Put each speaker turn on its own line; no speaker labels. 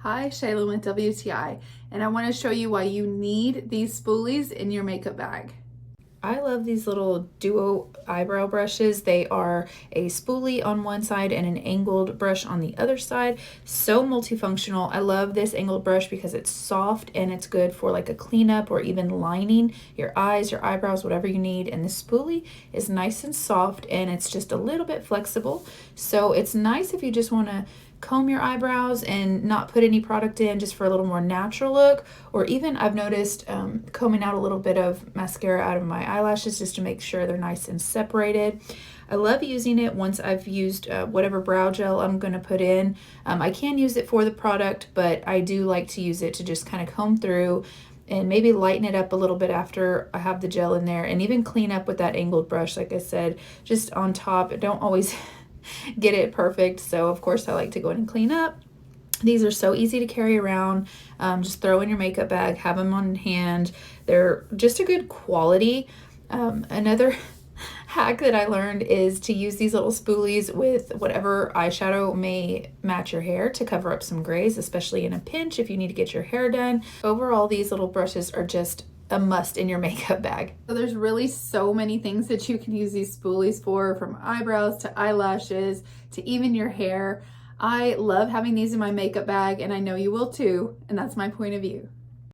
Hi, Shayla with WTI, and I want to show you why you need these spoolies in your makeup bag. I love these little duo eyebrow brushes. They are a spoolie on one side and an angled brush on the other side. So multifunctional. I love this angled brush because it's soft and it's good for like a cleanup or even lining your eyes, your eyebrows, whatever you need. And the spoolie is nice and soft and it's just a little bit flexible. So it's nice if you just want to comb your eyebrows and not put any product in, just for a little more natural look. Or even I've noticed combing out a little bit of mascara out of my eyelashes just to make sure they're nice and separated. I love using it once I've used whatever brow gel I'm going to put in. I can use it for the product, but I do like to use it to just kind of comb through and maybe lighten it up a little bit after I have the gel in there, and even clean up with that angled brush, like I said, just on top. I don't always get it perfect, so of course I like to go in and clean up. These are so easy to carry around. Just throw in your makeup bag, have them on hand. They're just a good quality. Another hack that I learned is to use these little spoolies with whatever eyeshadow may match your hair to cover up some grays, especially in a pinch if you need to get your hair done. Overall, these little brushes are just a must in your makeup bag. So there's really so many things that you can use these spoolies for, from eyebrows to eyelashes to even your hair. I love having these in my makeup bag, and I know you will too, and that's my point of view.